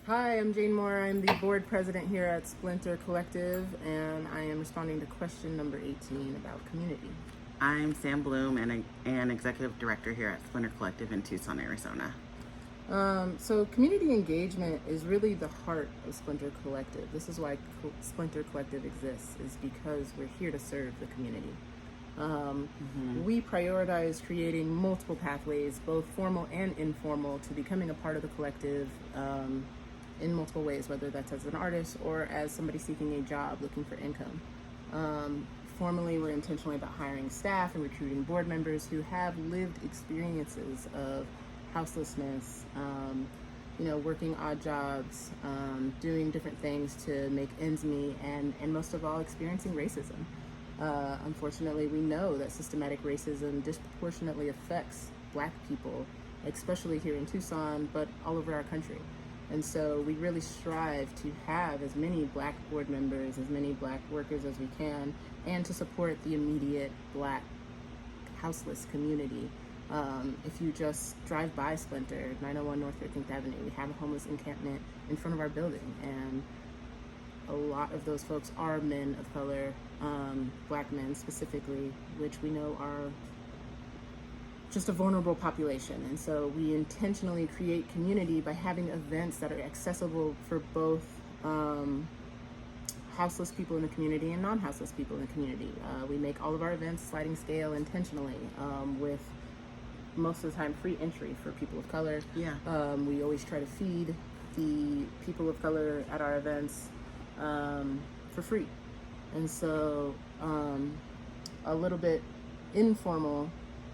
Hi, I'm Jane Moore. I'm the board president here at Splinter Collective, and I am responding to question number 18 about community. I'm Sam Bloom, and an executive director here at Splinter Collective in Tucson, Arizona. So community engagement is really the heart of Splinter Collective. This is why Splinter Collective exists, is because we're here to serve the community. We prioritize creating multiple pathways, both formal and informal, to becoming a part of the collective in multiple ways, whether that's as an artist or as somebody seeking a job looking for income. Formally, we're intentionally about hiring staff and recruiting board members who have lived experiences of houselessness, working odd jobs, doing different things to make ends meet, and most of all, experiencing racism. Unfortunately, we know that systematic racism disproportionately affects Black people, especially here in Tucson, but all over our country. And so we really strive to have as many Black board members, as many Black workers as we can, and to support the immediate Black houseless community. If you just drive by Splinter, 901 North 13th Avenue, we have a homeless encampment in front of our building, and a lot of those folks are men of color, Black men specifically, which we know are just a vulnerable population. And so we intentionally create community by having events that are accessible for both houseless people in the community and non-houseless people in the community. We make all of our events sliding scale intentionally, with most of the time free entry for people of color. We always try to feed the people of color at our events for free. And so a little bit informal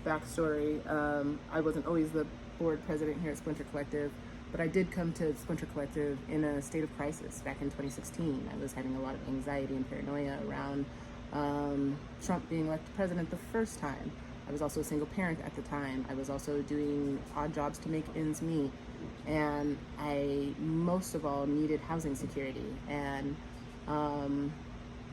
backstory, I wasn't always the board president here at Splinter Collective, but I did come to Splinter Collective in a state of crisis back in 2016. I was having a lot of anxiety and paranoia around Trump being elected president the first time. I was also a single parent at the time. I was also doing odd jobs to make ends meet. And I, most of all, needed housing security. And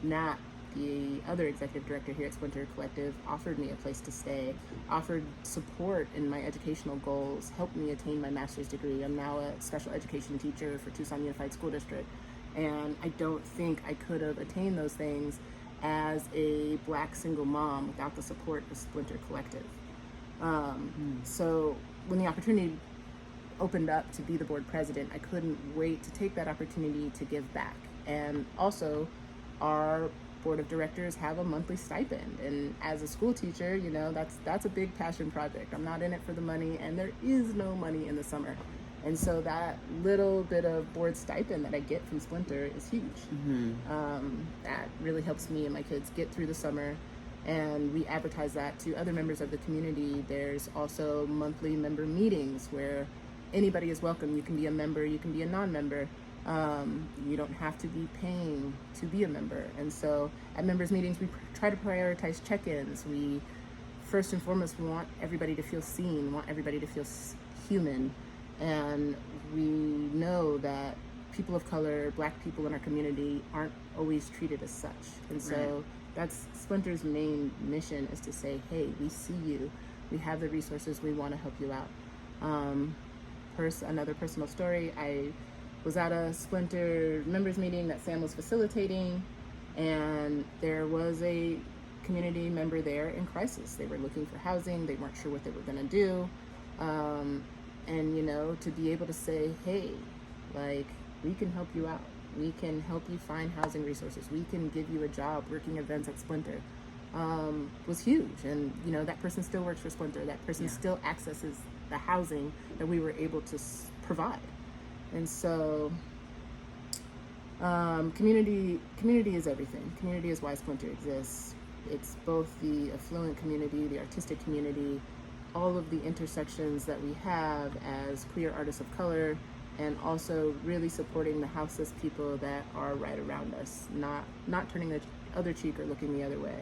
Nat, the other executive director here at Splinter Collective, offered me a place to stay, offered support in my educational goals, helped me attain my master's degree. I'm now a special education teacher for Tucson Unified School District. And I don't think I could have attained those things as a Black single mom without the support of Splinter Collective. So when the opportunity opened up to be the board president, I couldn't wait to take that opportunity to give back. And also, our board of directors have a monthly stipend, and as a school teacher, that's a big passion project. I'm not in it for the money, and there is no money in the summer. And so that little bit of board stipend that I get from Splinter is huge. That really helps me and my kids get through the summer, and we advertise that to other members of the community. There's also monthly member meetings where anybody is welcome. You can be a member, you can be a non-member. You don't have to be paying to be a member. And so at members meetings, we try to prioritize check-ins. We first and foremost want everybody to feel seen, want everybody to feel human. And we know that people of color, Black people in our community, aren't always treated as such. And so that's Splinter's main mission, is to say, hey, we see you, we have the resources, we want to help you out. Another personal story, I was at a Splinter members meeting that Sam was facilitating, and there was a community member there in crisis. They were looking for housing, they weren't sure what they were going to do. And to be able to say, hey, we can help you out. We can help you find housing resources. We can give you a job working events at Splinter, was huge. And, that person still works for Splinter. That person still accesses the housing that we were able to provide. And so community is everything. Community is why Splinter exists. It's both the affluent community, the artistic community, all of the intersections that we have as queer artists of color, and also really supporting the houseless people that are right around us, not turning the other cheek or looking the other way.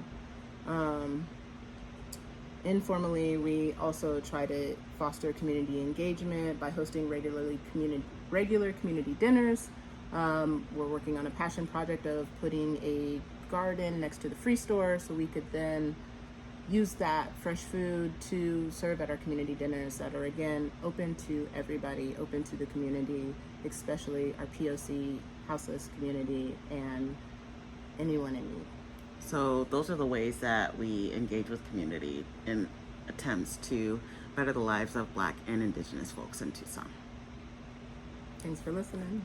Informally, we also try to foster community engagement by hosting regular community dinners. We're working on a passion project of putting a garden next to the free store, so we could then use that fresh food to serve at our community dinners that are, again, open to everybody, open to the community, especially our POC houseless community and anyone in need. So those are the ways that we engage with community in attempts to better the lives of Black and Indigenous folks in Tucson. Thanks for listening.